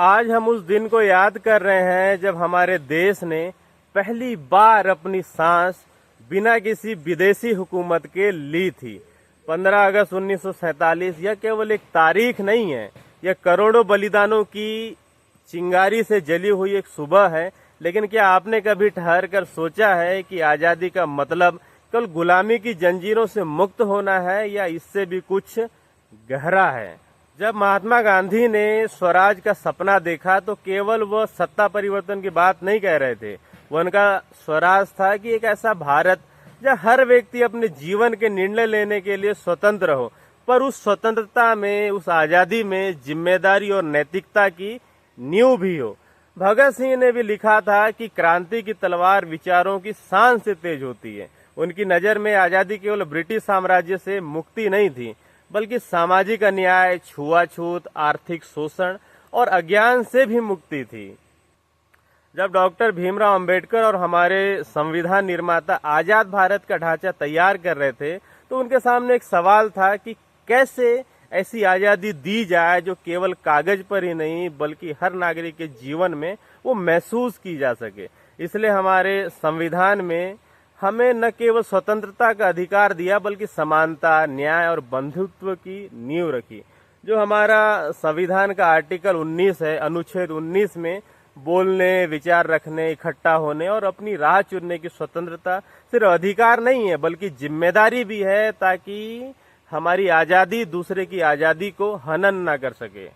आज हम उस दिन को याद कर रहे हैं जब हमारे देश ने पहली बार अपनी सांस बिना किसी विदेशी हुकूमत के ली थी। 15 अगस्त 1947 यह केवल एक तारीख नहीं है, यह करोड़ों बलिदानों की चिंगारी से जली हुई एक सुबह है। लेकिन क्या आपने कभी ठहर कर सोचा है कि आजादी का मतलब केवल गुलामी की जंजीरों से मुक्त होना है या इससे भी कुछ गहरा है? जब महात्मा गांधी ने स्वराज का सपना देखा तो केवल वह सत्ता परिवर्तन की बात नहीं कह रहे थे। वह उनका स्वराज था कि एक ऐसा भारत जहाँ हर व्यक्ति अपने जीवन के निर्णय लेने के लिए स्वतंत्र हो, पर उस स्वतंत्रता में, उस आजादी में जिम्मेदारी और नैतिकता की नींव भी हो। भगत सिंह ने भी लिखा था कि क्रांति की तलवार विचारों की शान से तेज होती है। उनकी नजर में आजादी केवल ब्रिटिश साम्राज्य से मुक्ति नहीं थी, बल्कि सामाजिक अन्याय, छुआछूत, आर्थिक शोषण और अज्ञान से भी मुक्ति थी। जब डॉक्टर भीमराव अंबेडकर और हमारे संविधान निर्माता आजाद भारत का ढांचा तैयार कर रहे थे तो उनके सामने एक सवाल था कि कैसे ऐसी आजादी दी जाए जो केवल कागज पर ही नहीं बल्कि हर नागरिक के जीवन में वो महसूस की जा सके। इसलिए हमारे संविधान में हमें न केवल स्वतंत्रता का अधिकार दिया बल्कि समानता, न्याय और बंधुत्व की नींव रखी। जो हमारा संविधान का आर्टिकल 19 है, अनुच्छेद 19 में बोलने, विचार रखने, इकट्ठा होने और अपनी राह चुनने की स्वतंत्रता सिर्फ अधिकार नहीं है बल्कि जिम्मेदारी भी है, ताकि हमारी आजादी दूसरे की आजादी को हनन न कर सके।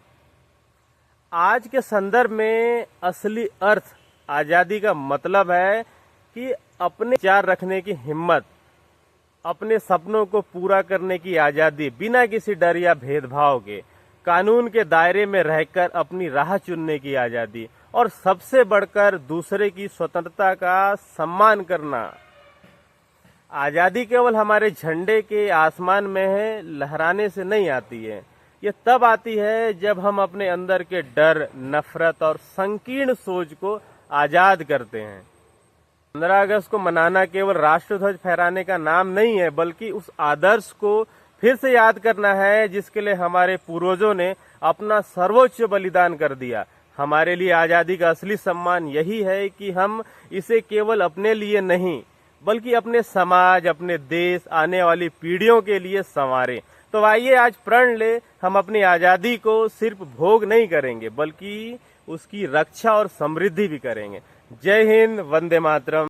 आज के संदर्भ में असली अर्थ आजादी का मतलब है कि अपने विचार रखने की हिम्मत, अपने सपनों को पूरा करने की आजादी बिना किसी डर या भेदभाव के, कानून के दायरे में रहकर अपनी राह चुनने की आजादी और सबसे बढ़कर दूसरे की स्वतंत्रता का सम्मान करना। आजादी केवल हमारे झंडे के आसमान में है लहराने से नहीं आती है। ये तब आती है जब हम अपने अंदर के डर, नफरत और संकीर्ण सोच को आजाद करते हैं। 15 अगस्त को मनाना केवल राष्ट्रध्वज फहराने का नाम नहीं है बल्कि उस आदर्श को फिर से याद करना है जिसके लिए हमारे पूर्वजों ने अपना सर्वोच्च बलिदान कर दिया। हमारे लिए आजादी का असली सम्मान यही है कि हम इसे केवल अपने लिए नहीं बल्कि अपने समाज, अपने देश, आने वाली पीढ़ियों के लिए संवारें। तो आइए आज प्रण ले, हम अपनी आजादी को सिर्फ भोग नहीं करेंगे बल्कि उसकी रक्षा और समृद्धि भी करेंगे। जय हिंद, वंदे मातरम।